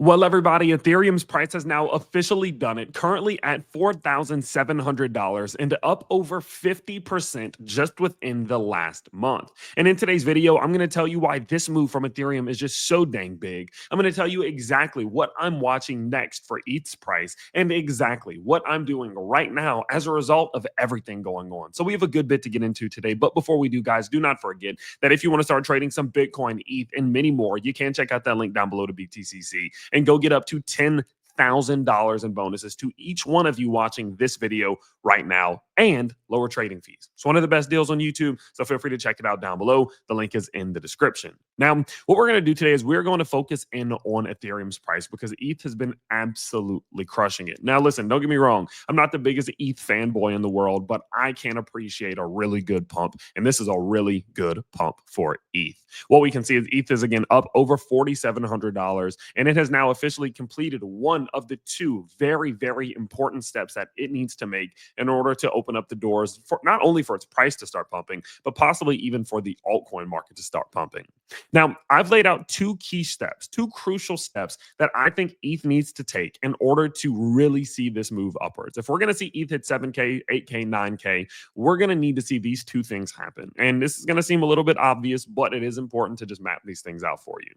Well, everybody, Ethereum's price has now officially done it, currently at $4,700 and up over 50% just within the last month. And in today's video, I'm going to tell you why this move from Ethereum is just so dang big. I'm going to tell you exactly what I'm watching next for ETH's price and exactly what I'm doing right now as a result of everything going on. So we have a good bit to get into today. But before we do, guys, do not forget that if you want to start trading some Bitcoin, ETH, and many more, you can check out that link down below to BTCC and go get up to $10,000 in bonuses to each one of you watching this video right now and lower trading fees. It's one of the best deals on YouTube, so feel free to check it out down below. The link is in the description. Now, what we're going to do today is we're going to focus in on Ethereum's price because ETH has been absolutely crushing it. Now, listen, don't get me wrong. I'm not the biggest ETH fanboy in the world, but I can appreciate a really good pump, and this is a really good pump for ETH. What we can see is ETH is again up over $4,700, and it has now officially completed one of the two very, very important steps that it needs to make in order to open up the doors for not only for its price to start pumping, but possibly even for the altcoin market to start pumping. Now, I've laid out two key steps, two crucial steps that I think ETH needs to take in order to really see this move upwards. If we're going to see ETH hit 7K, 8K, 9K, we're going to need to see these two things happen. And this is going to seem a little bit obvious, but it is important to just map these things out for you.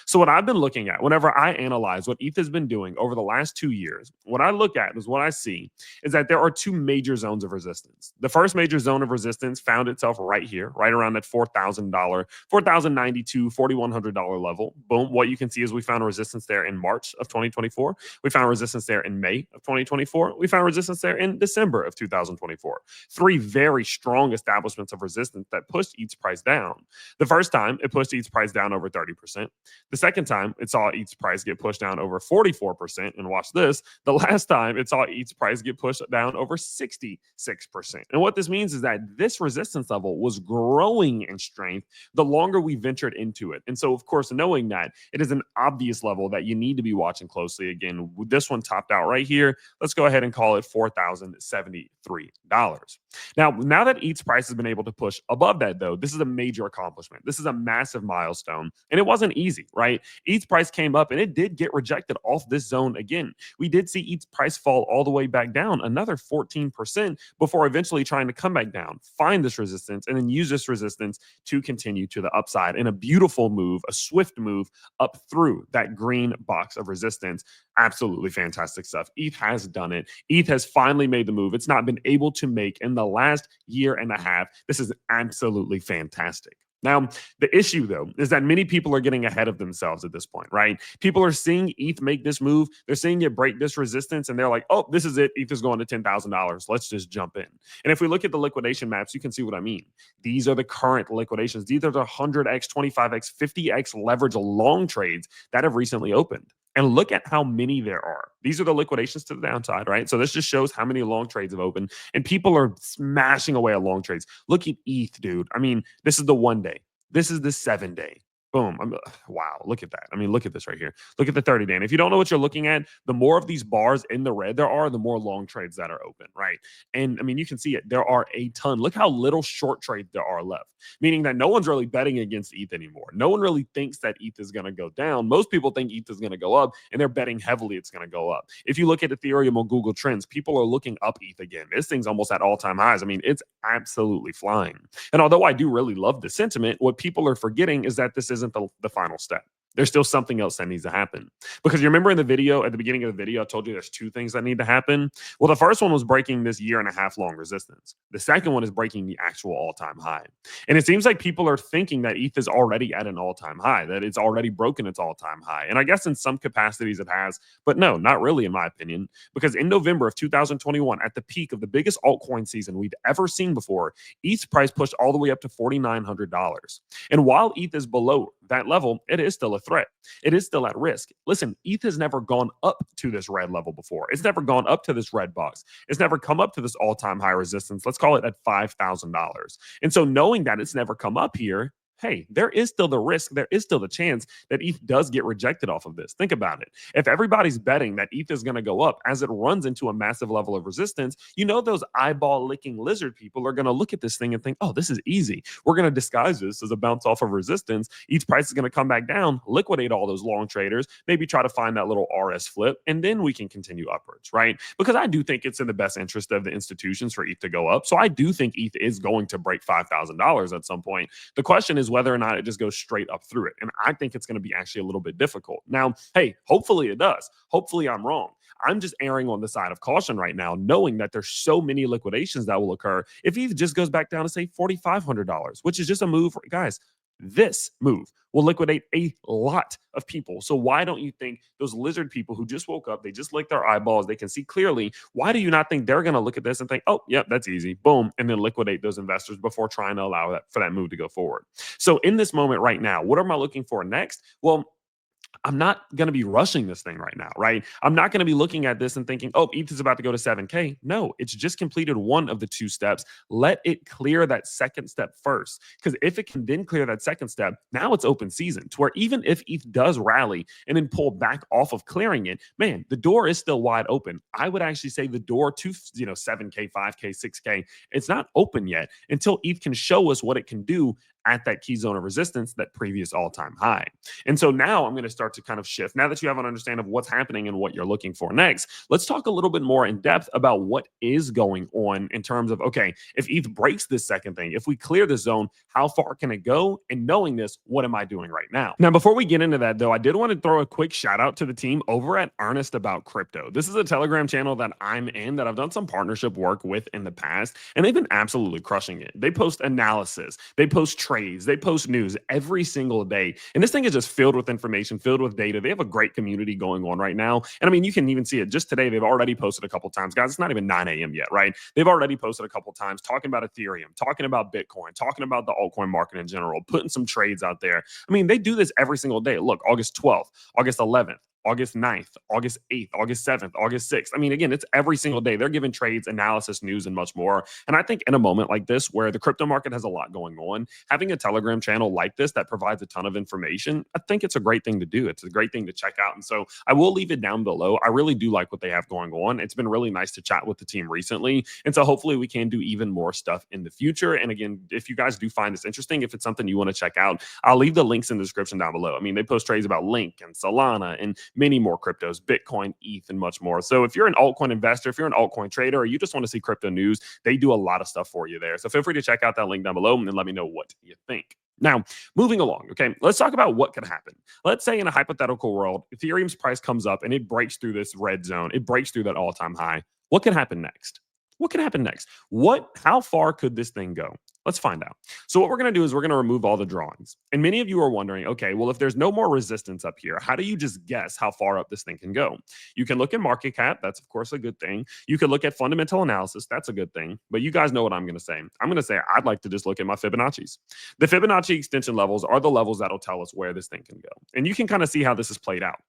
So what I've been looking at whenever I analyze what ETH has been doing over the last 2 years, what I look at is what I see is that there are two major zones of resistance. The first major zone of resistance found itself right here, right around that $4,000, $4,092, $4,100 level. Boom. What you can see is we found resistance there in March of 2024. We found resistance there in May of 2024. We found resistance there in December of 2024. Three very strong establishments of resistance that pushed ETH's price down. The first time it pushed ETH's price down over 30%. The second time it saw ETH's price get pushed down over 44%. And watch this. The last time it saw ETH's price get pushed down over 66%. And what this means is that this resistance level was growing in strength the longer we ventured into it. And so, of course, knowing that, it is an obvious level that you need to be watching closely. Again, this one topped out right here. Let's go ahead and call it $4,073. Now that ETH's price has been able to push above that, though, this is a major accomplishment. This is a massive milestone, and it wasn't easy, right? ETH's price came up, and it did get rejected off this zone again. We did see ETH's price fall all the way back down another 14% before eventually trying to come back down, find this resistance, and then use this resistance to continue to the upside in a beautiful move, a swift move up through that green box of resistance. Absolutely fantastic stuff. ETH has done it. ETH has finally made the move it's not been able to make in the last year and a half. This is absolutely fantastic. Now, the issue, though, is that many people are getting ahead of themselves at this point, right? People are seeing ETH make this move. They're seeing it break this resistance, and they're like, oh, this is it. ETH is going to $10,000. Let's just jump in. And if we look at the liquidation maps, you can see what I mean. These are the current liquidations. These are the 100x, 25x, 50x leverage long trades that have recently opened. And look at how many there are. These are the liquidations to the downside, right? So this just shows how many long trades have opened. And people are smashing away at long trades. Look at ETH, dude. I mean, this is the 1 day. This is the 7 day. Boom. Wow. Look at that. I mean, look at this right here. Look at the 30 day. And if you don't know what you're looking at, the more of these bars in the red there are, the more long trades that are open, right? And I mean, you can see it. There are a ton. Look how little short trades there are left, meaning that no one's really betting against ETH anymore. No one really thinks that ETH is going to go down. Most people think ETH is going to go up, and they're betting heavily it's going to go up. If you look at Ethereum on Google Trends, people are looking up ETH again. This thing's almost at all-time highs. I mean, it's absolutely flying. And although I do really love the sentiment, what people are forgetting is that this isn't the final step. There's still something else that needs to happen. Because you remember in the video, at the beginning of the video, I told you there's two things that need to happen. Well, the first one was breaking this 1.5 year long resistance. The second one is breaking the actual all-time high. And it seems like people are thinking that ETH is already at an all-time high, that it's already broken its all-time high. And I guess in some capacities it has, but no, not really in my opinion. Because in November of 2021, at the peak of the biggest altcoin season we've ever seen before, ETH's price pushed all the way up to $4,900. And while ETH is below that level, it is still a threat. It is still at risk. Listen, ETH has never gone up to this red level before. It's never gone up to this red box. It's never come up to this all-time high resistance. Let's call it at $5,000. And so knowing that it's never come up here, hey, there is still the risk, there is still the chance that ETH does get rejected off of this. Think about it. If everybody's betting that ETH is going to go up as it runs into a massive level of resistance, you know those eyeball licking lizard people are going to look at this thing and think, oh, this is easy. We're going to disguise this as a bounce off of resistance. Each price is going to come back down, liquidate all those long traders, maybe try to find that little RS flip, and then we can continue upwards, right? Because I do think it's in the best interest of the institutions for ETH to go up. So I do think ETH is going to break $5,000 at some point. The question is whether or not it just goes straight up through it. And I think it's going to be actually a little bit difficult. Now, hey, hopefully it does. Hopefully I'm wrong. I'm just erring on the side of caution right now, knowing that there's so many liquidations that will occur if ETH just goes back down to say $4,500, which is just a move, guys. This move will liquidate a lot of people. So why don't you think those lizard people who just woke up, they just licked their eyeballs, they can see clearly, why do you not think they're going to look at this and think, oh, yep, that's easy, boom, and then liquidate those investors before trying to allow that for that move to go forward? So in this moment right now, what am I looking for next? Well, I'm not going to be rushing this thing right now, right? I'm not going to be looking at this and thinking, oh, ETH is about to go to 7K. No, it's just completed one of the two steps. Let it clear that second step first. Because if it can then clear that second step, now it's open season to where even if ETH does rally and then pull back off of clearing it, man, the door is still wide open. I would actually say the door to 7K, 5K, 6K, it's not open yet until ETH can show us what it can do at that key zone of resistance, that previous all-time high. And so now I'm going to start to kind of shift. Now that you have an understanding of what's happening and what you're looking for next, let's talk a little bit more in depth about what is going on in terms of, okay, if ETH breaks this second thing, if we clear the zone, how far can it go? And knowing this, what am I doing right now? Now, before we get into that, though, I did want to throw a quick shout out to the team over at Earnest About Crypto. This is a Telegram channel that I'm in that I've done some partnership work with in the past, and they've been absolutely crushing it. They post analysis, they post trades, they post news every single day. And this thing is just filled with information, filled with data. They have a great community going on right now. And I mean, you can even see it just today. They've already posted a couple times. Guys, it's not even 9 a.m. yet, right? They've already posted a couple times talking about Ethereum, talking about Bitcoin, talking about the altcoin market in general, putting some trades out there. I mean, they do this every single day. Look, August 12th, August 11th. August 9th, August 8th, August 7th, August 6th. I mean, again, it's every single day. They're giving trades, analysis, news, and much more. And I think in a moment like this, where the crypto market has a lot going on, having a Telegram channel like this that provides a ton of information, I think it's a great thing to do. It's a great thing to check out. And so I will leave it down below. I really do like what they have going on. It's been really nice to chat with the team recently. And so hopefully we can do even more stuff in the future. And again, if you guys do find this interesting, if it's something you want to check out, I'll leave the links in the description down below. I mean, they post trades about Link and Solana and many more cryptos, Bitcoin, ETH, and much more. So if you're an altcoin investor, if you're an altcoin trader, or you just want to see crypto news, they do a lot of stuff for you there. So feel free to check out that link down below and let me know what you think. Now, moving along, okay, let's talk about what could happen. Let's say in a hypothetical world, Ethereum's price comes up and it breaks through this red zone. It breaks through that all-time high. What could happen next? What could happen next? How far could this thing go? Let's find out. So what we're going to do is we're going to remove all the drawings. And many of you are wondering, okay, well, if there's no more resistance up here, how do you just guess how far up this thing can go? You can look at market cap. That's, of course, a good thing. You could look at fundamental analysis. That's a good thing. But you guys know what I'm going to say. I'm going to say I'd like to just look at my Fibonacci's. The Fibonacci extension levels are the levels that'll tell us where this thing can go. And you can kind of see how this is played out.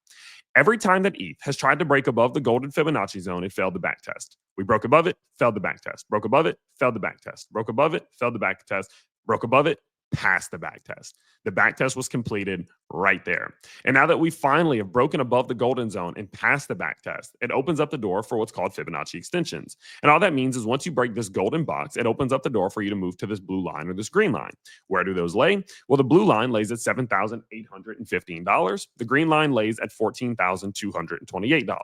Every time that ETH has tried to break above the golden Fibonacci zone, it failed the back test. We broke above it, failed the back test. Broke above it, failed the back test. Broke above it, failed the back test. Broke above it, passed the back test. The back test was completed right there. And now that we finally have broken above the golden zone and passed the back test, it opens up the door for what's called Fibonacci extensions. And all that means is once you break this golden box, it opens up the door for you to move to this blue line or this green line. Where do those lay? Well, the blue line lays at $7,815. The green line lays at $14,228.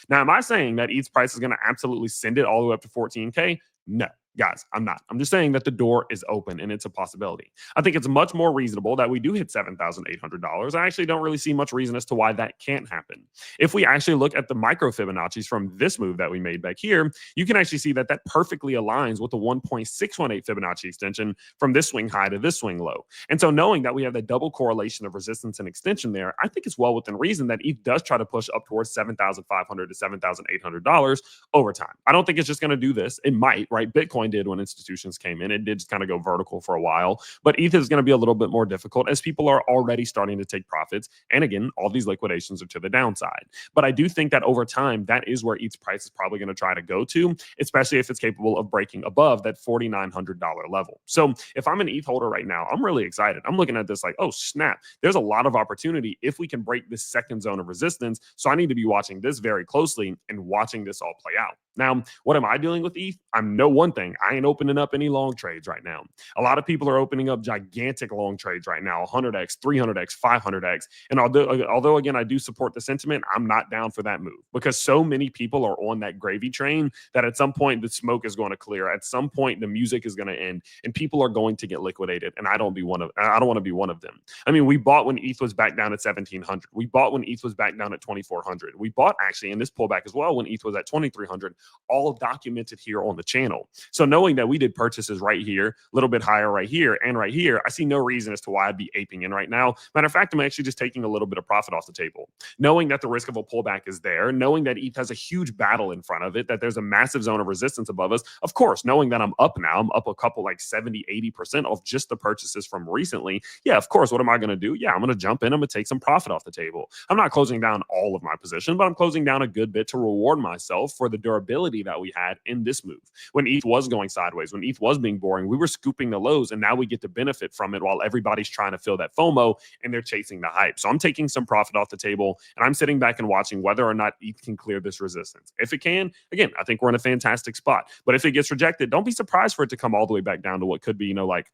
Now, am I saying that ETH's price is going to absolutely send it all the way up to 14K? No. Guys, I'm not. I'm just saying that the door is open and it's a possibility. I think it's much more reasonable that we do hit $7,800. I actually don't really see much reason as to why that can't happen. If we actually look at the micro Fibonacci's from this move that we made back here, you can actually see that that perfectly aligns with the 1.618 Fibonacci extension from this swing high to this swing low. And so knowing that we have that double correlation of resistance and extension there, I think it's well within reason that ETH does try to push up towards $7,500 to $7,800 over time. I don't think it's just going to do this. It might, right? Bitcoin Bitcoin did when institutions came in. It did just kind of go vertical for a while. But ETH is going to be a little bit more difficult as people are already starting to take profits. And again, all these liquidations are to the downside. But I do think that over time, that is where ETH's price is probably going to try to go to, especially if it's capable of breaking above that $4,900 level. So if I'm an ETH holder right now, I'm really excited. I'm looking at this like, oh, snap. There's a lot of opportunity if we can break this second zone of resistance. So I need to be watching this very closely and watching this all play out. Now, what am I doing with ETH? I know one thing. I ain't opening up any long trades right now. A lot of people are opening up gigantic long trades right now, 100x, 300x, 500x. And although again, I do support the sentiment, I'm not down for that move because so many people are on that gravy train that at some point the smoke is going to clear. At some point, the music is going to end and people are going to get liquidated. And I don't want to be one of them. I mean, we bought when ETH was back down at 1700. We bought when ETH was back down at 2400. We bought actually in this pullback as well when ETH was at 2300, all documented here on the channel. So knowing that we did purchases right here, a little bit higher right here and right here, I see no reason as to why I'd be aping in right now. Matter of fact, I'm actually just taking a little bit of profit off the table, knowing that the risk of a pullback is there, knowing that ETH has a huge battle in front of it, that there's a massive zone of resistance above us. Of course, knowing that I'm up now, I'm up a couple like 70, 80% off just the purchases from recently. Yeah, of course. What am I going to do? Yeah, I'm going to jump in. I'm going to take some profit off the table. I'm not closing down all of my position, but I'm closing down a good bit to reward myself for the durability that we had in this move. When ETH was going sideways, when ETH was being boring, we were scooping the lows, and now we get to benefit from it while everybody's trying to feel that FOMO and they're chasing the hype. So I'm taking some profit off the table, and I'm sitting back and watching whether or not ETH can clear this resistance. If it can, again, I think we're in a fantastic spot. But if it gets rejected, don't be surprised for it to come all the way back down to what could be, like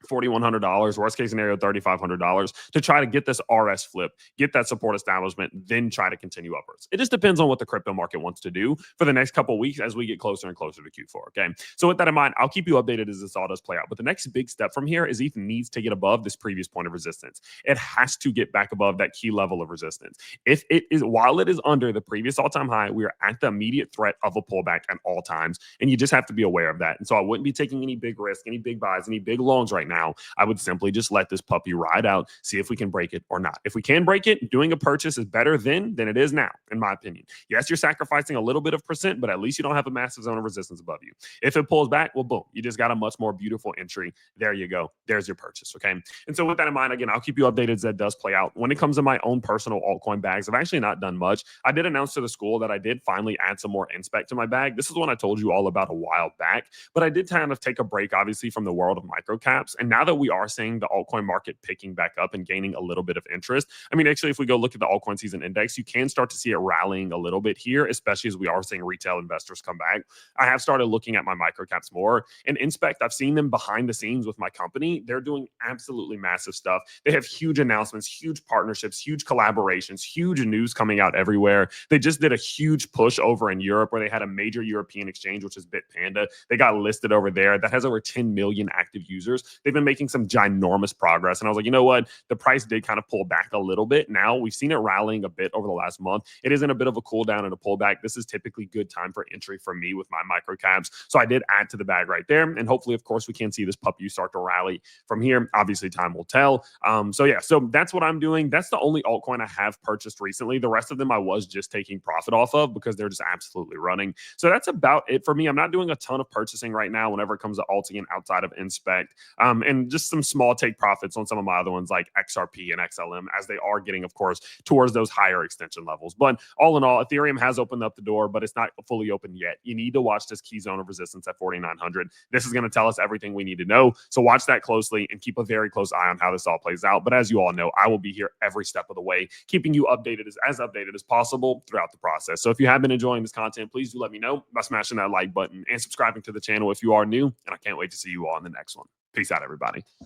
$4,100, worst case scenario, $3,500 to try to get this RS flip, get that support establishment, then try to continue upwards. It just depends on what the crypto market wants to do for the next couple of weeks as we get closer and closer to Q4. Okay. So with that in mind, I'll keep you updated as this all does play out. But the next big step from here is ETH needs to get above this previous point of resistance. It has to get back above that key level of resistance. If it is, while it is under the previous all-time high, we are at the immediate threat of a pullback at all times. And you just have to be aware of that. And so I wouldn't be taking any big risk, any big buys, any big longs right now. I would simply just let this puppy ride out, see if we can break it or not. If we can break it, doing a purchase is better then than it is now, in my opinion. Yes, you're sacrificing a little bit of percent, but at least you don't have a massive zone of resistance above you. If it pulls back, well, boom, you just got a much more beautiful entry. There you go. There's your purchase, okay? And so with that in mind, again, I'll keep you updated as that does play out. When it comes to my own personal altcoin bags, I've actually not done much. I did announce to the school that I did finally add some more inspect to my bag. This is one I told you all about a while back, but I did kind of take a break, obviously, from the world of microcaps. And now that we are seeing the altcoin market picking back up and gaining a little bit of interest. I mean, actually, if we go look at the altcoin season index, you can start to see it rallying a little bit here, especially as we are seeing retail investors come back. I have started looking at my microcaps more. And Inspect, I've seen them behind the scenes with my company. They're doing absolutely massive stuff. They have huge announcements, huge partnerships, huge collaborations, huge news coming out everywhere. They just did a huge push over in Europe where they had a major European exchange, which is Bitpanda. They got listed over there. That has over 10 million active users. They've been making some ginormous progress. And I was like, you know what? The price did kind of pull back a little bit. Now we've seen it rallying a bit over the last month. It is in a bit of a cool down and a pullback. This is typically good time for entry for me with my microcaps. So I did add to the bag right there. And hopefully, of course, we can see this puppy start to rally from here. Obviously, time will tell. So that's what I'm doing. That's the only altcoin I have purchased recently. The rest of them I was just taking profit off of because they're just absolutely running. So that's about it for me. I'm not doing a ton of purchasing right now whenever it comes to alts again outside of Inspect. And just some small take profits on some of my other ones like XRP and XLM as they are getting, of course, towards those higher extension levels. But all in all, Ethereum has opened up the door, but it's not fully open yet. You need to watch this key zone of resistance at 4,900. This is going to tell us everything we need to know. So watch that closely and keep a very close eye on how this all plays out. But as you all know, I will be here every step of the way, keeping you updated as updated as possible throughout the process. So if you have been enjoying this content, please do let me know by smashing that like button and subscribing to the channel if you are new. And I can't wait to see you all in the next one. Peace out, everybody.